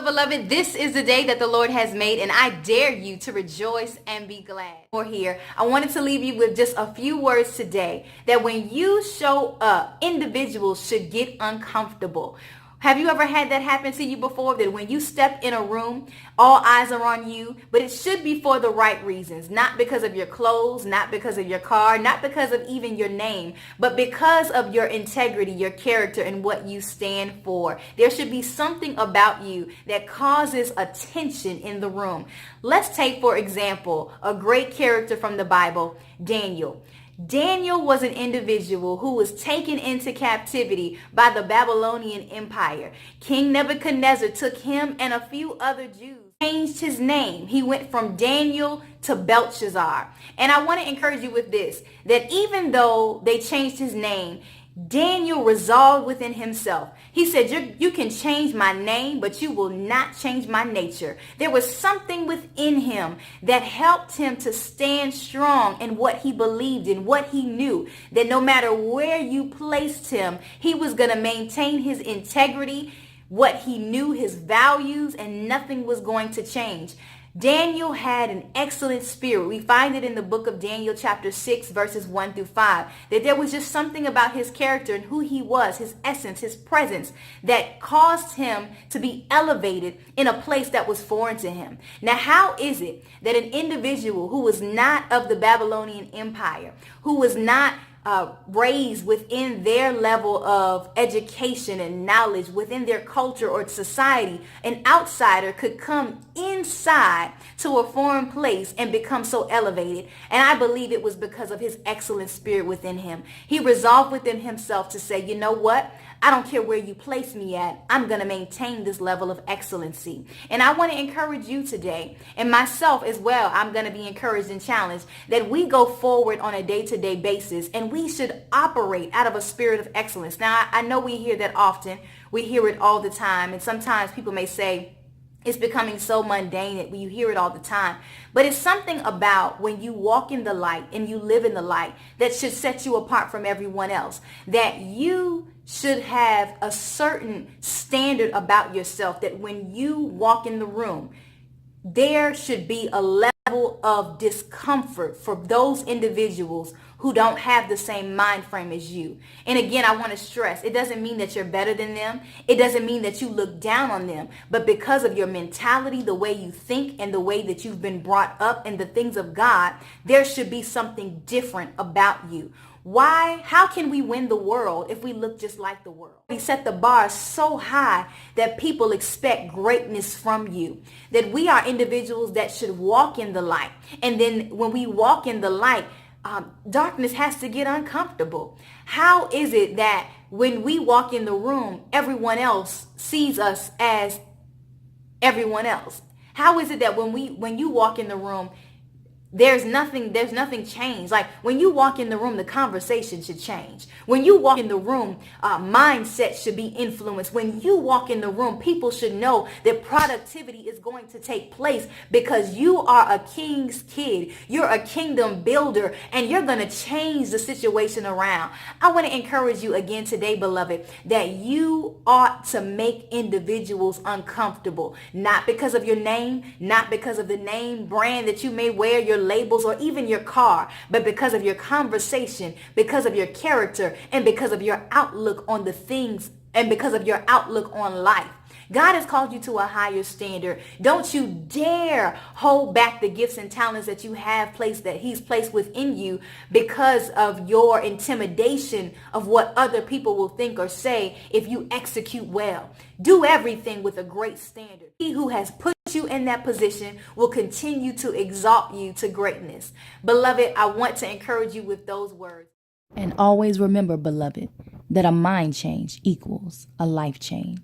beloved, this is the day that the Lord has made, and I dare you to rejoice and be glad. We're here. I wanted to leave you with just a few words today that when you show up, individuals should get uncomfortable. Have you ever had that happen to you before? That when you step in a room, all eyes are on you, but it should be for the right reasons. Not because of your clothes, not because of your car, not because of even your name, but because of your integrity, your character, and what you stand for. There should be something about you that causes attention in the room. Let's take, for example, a great character from the Bible, Daniel. Daniel was an individual who was taken into captivity by the Babylonian Empire. King Nebuchadnezzar took him and a few other Jews, changed his name. He went from Daniel to Belshazzar. And I want to encourage you with this, that even though they changed his name, Daniel resolved within himself. He said, you can change my name, but you will not change my nature. There was something within him that helped him to stand strong in what he believed in, what he knew, that no matter where you placed him, he was going to maintain his integrity, what he knew, his values, and nothing was going to change. Daniel had an excellent spirit. We find it in the book of Daniel chapter 6 verses 1 through 5, that there was just something about his character and who he was, his essence, his presence, that caused him to be elevated in a place that was foreign to him. Now, how is it that an individual who was not of the Babylonian Empire, who was not raised within their level of education and knowledge, within their culture or society, an outsider could come inside to a foreign place and become so elevated? And I believe it was because of his excellent spirit within him. He resolved within himself to say, you know what? I don't care where you place me at. I'm going to maintain this level of excellency. And I want to encourage you today, and myself as well. I'm going to be encouraged and challenged that we go forward on a day-to-day basis, and we should operate out of a spirit of excellence. Now, I know we hear that often. We hear it all the time. And sometimes people may say, it's becoming so mundane that you hear it all the time. But it's something about when you walk in the light and you live in the light that should set you apart from everyone else. That you should have a certain standard about yourself, that when you walk in the room, there should be a level of discomfort for those individuals who don't have the same mind frame as you. And again, I want to stress, it doesn't mean that you're better than them. It doesn't mean that you look down on them. But because of your mentality, the way you think, and the way that you've been brought up in the things of God, there should be something different about you. Why? How can we win the world if we look just like the world? We set the bar so high that people expect greatness from you, that we are individuals that should walk in the light. And then when we walk in the light, darkness has to get uncomfortable. How is it that when we walk in the room, everyone else sees us as everyone else? How is it that when you walk in the room, there's nothing changed? Like when you walk in the room, the conversation should change. When you walk in the room, mindset should be influenced. When you walk in the room, people should know that productivity is going to take place because you are a king's kid. You're a kingdom builder, and you're going to change the situation around. I want to encourage you again today, beloved, that you ought to make individuals uncomfortable, not because of your name, not because of the name brand that you may wear, your labels, or even your car, but because of your conversation, because of your character, and because of your outlook on the things, and because of your outlook on life. God has called you to a higher standard. Don't you dare hold back the gifts and talents that you have placed, that he's placed within you, because of your intimidation of what other people will think or say if you execute well. Do everything with a great standard. He who has put you in that position will continue to exalt you to greatness. Beloved, I want to encourage you with those words. And always remember, beloved, that a mind change equals a life change.